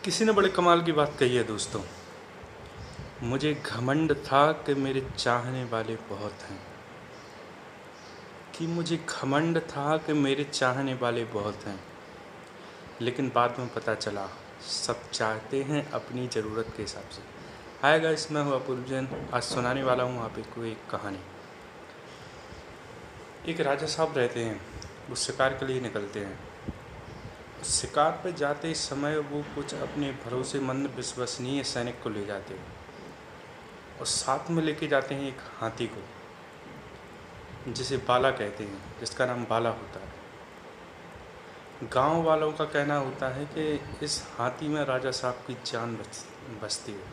किसी ने बड़े कमाल की बात कही है दोस्तों। मुझे घमंड था कि मेरे चाहने वाले बहुत हैं, कि मुझे घमंड था कि मेरे चाहने वाले बहुत हैं, लेकिन बाद में पता चला सब चाहते हैं अपनी ज़रूरत के हिसाब से। हाय गाइस, मैं हूँ अपूर्व जैन। आज सुनाने वाला हूँ आपको एक कहानी। एक राजा साहब रहते हैं, वो शिकार के लिए निकलते हैं। शिकार पर जाते समय वो कुछ अपने भरोसेमंद विश्वसनीय सैनिक को ले जाते हैं और साथ में लेके जाते हैं एक हाथी को, जिसे बाला कहते हैं, जिसका नाम बाला होता है। गांव वालों का कहना होता है कि इस हाथी में राजा साहब की जान बसती है।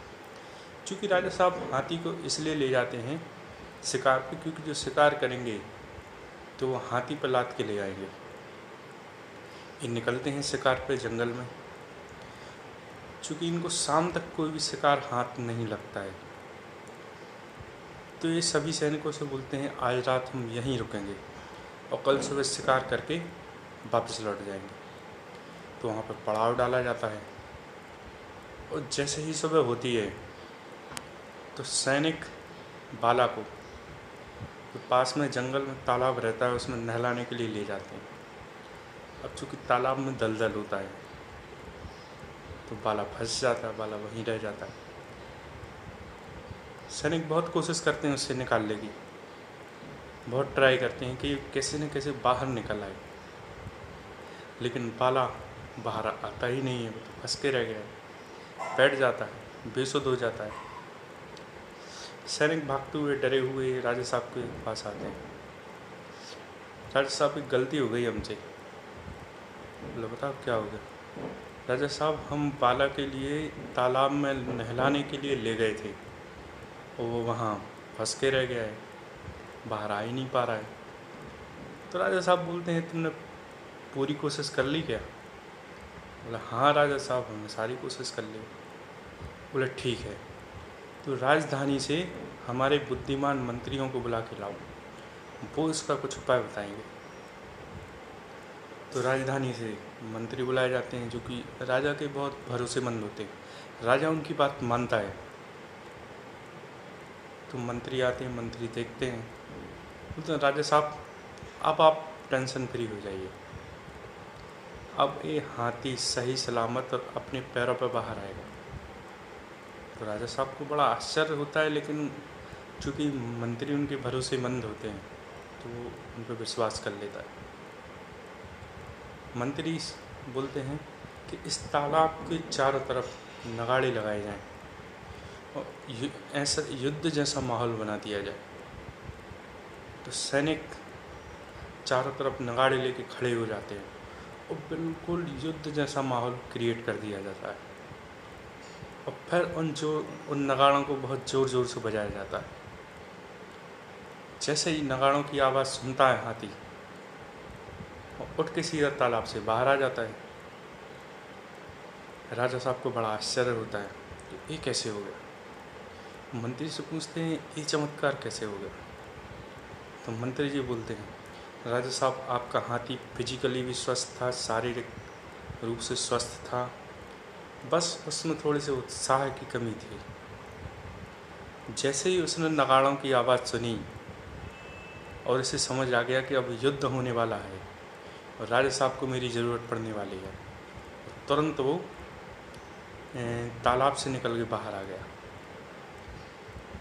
क्योंकि राजा साहब हाथी को इसलिए ले जाते हैं शिकार पे, क्योंकि जो शिकार करेंगे तो वो हाथी पर लाद के ले आएंगे। ये निकलते हैं शिकार पे जंगल में। चूँकि इनको शाम तक कोई भी शिकार हाथ नहीं लगता है, तो ये सभी सैनिकों से बोलते हैं आज रात हम यहीं रुकेंगे और कल सुबह शिकार करके वापस लौट जाएंगे। तो वहाँ पर पड़ाव डाला जाता है और जैसे ही सुबह होती है तो सैनिक बाला को तो पास में जंगल में तालाब रहता है, उसमें नहलाने के लिए ले जाते हैं। अब चूँकि तालाब में दलदल होता है तो बाला फंस जाता है, बाला वहीं रह जाता है। सैनिक बहुत कोशिश करते हैं उससे निकालने की, बहुत ट्राई करते हैं कि कैसे न कैसे बाहर निकल आए, लेकिन बाला बाहर आता ही नहीं है। वो तो फंस के रह गया है, बैठ जाता है, बेसुध हो जाता है। सैनिक भागते हुए डरे हुए राजा साहब के पास आते हैं। राजा साहब की गलती हो गई हमसे। बोले बताओ क्या हो गया। राजा साहब हम बाला के लिए तालाब में नहलाने के लिए ले गए थे और वो वहाँ फंस के रह गया है, बाहर आ ही नहीं पा रहा है। तो राजा साहब बोलते हैं तुमने पूरी कोशिश कर ली क्या। बोला हाँ राजा साहब, हमने सारी कोशिश कर ली। बोले ठीक है, तो राजधानी से हमारे बुद्धिमान मंत्रियों को बुला के लाओ, वो इसका कुछ उपाय बताएंगे। तो राजधानी से मंत्री बुलाए जाते हैं, जो कि राजा के बहुत भरोसेमंद होते हैं। राजा उनकी बात मानता है। तो मंत्री आते हैं, मंत्री देखते हैं, बोलते हैं राजा साहब अब आप टेंशन फ्री हो जाइए, अब ये हाथी सही सलामत और अपने पैरों पर बाहर आएगा। तो राजा साहब को बड़ा आश्चर्य होता है, लेकिन चूँकि मंत्री उनके भरोसेमंद होते हैं तो वो उन पर विश्वास कर लेता है। मंत्री बोलते हैं कि इस तालाब के चारों तरफ नगाड़े लगाए जाएं और ऐसा युद्ध जैसा माहौल बना दिया जाए। तो सैनिक चारों तरफ नगाड़े लेके खड़े हो जाते हैं और बिल्कुल युद्ध जैसा माहौल क्रिएट कर दिया जाता है। और फिर उन नगाड़ों को बहुत ज़ोर ज़ोर से बजाया जाता है। जैसे ही नगाड़ों की आवाज़ सुनता है हाथी, और उठ के सीधा तालाब से बाहर आ जाता है। राजा साहब को बड़ा आश्चर्य होता है कि ये कैसे हो गया। मंत्री से पूछते हैं ये चमत्कार कैसे हो गया। तो मंत्री जी बोलते हैं राजा साहब आपका हाथी फिजिकली भी स्वस्थ था, शारीरिक रूप से स्वस्थ था, बस उसमें थोड़े से उत्साह की कमी थी। जैसे ही उसने नगाड़ों की आवाज़ सुनी और इसे समझ आ गया कि अब युद्ध होने वाला है और राजा साहब को मेरी ज़रूरत पड़ने वाली है, तुरंत वो तालाब से निकल के बाहर आ गया।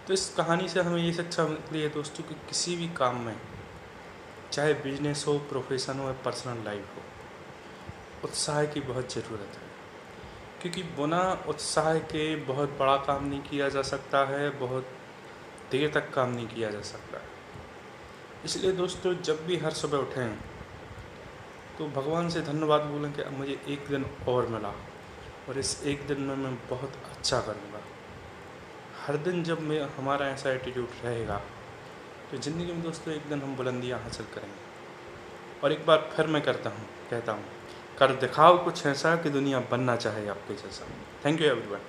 तो इस कहानी से हमें ये शिक्षा मिलती है दोस्तों कि किसी भी काम में, चाहे बिजनेस हो, प्रोफेशन हो या पर्सनल लाइफ हो, उत्साह की बहुत ज़रूरत है। क्योंकि बिना उत्साह के बहुत बड़ा काम नहीं किया जा सकता है, बहुत देर तक काम नहीं किया जा सकता है। इसलिए दोस्तों जब भी हर सुबह उठें तो भगवान से धन्यवाद बोलें कि अब मुझे एक दिन और मिला और इस एक दिन में मैं बहुत अच्छा करूँगा। हर दिन जब हमारा ऐसा एटीट्यूड रहेगा तो ज़िंदगी में दोस्तों एक दिन हम बुलंदियाँ हासिल करेंगे। और एक बार फिर मैं कहता हूँ कर दिखाओ कुछ ऐसा कि दुनिया बनना चाहे आपके जैसा। Thank you everyone.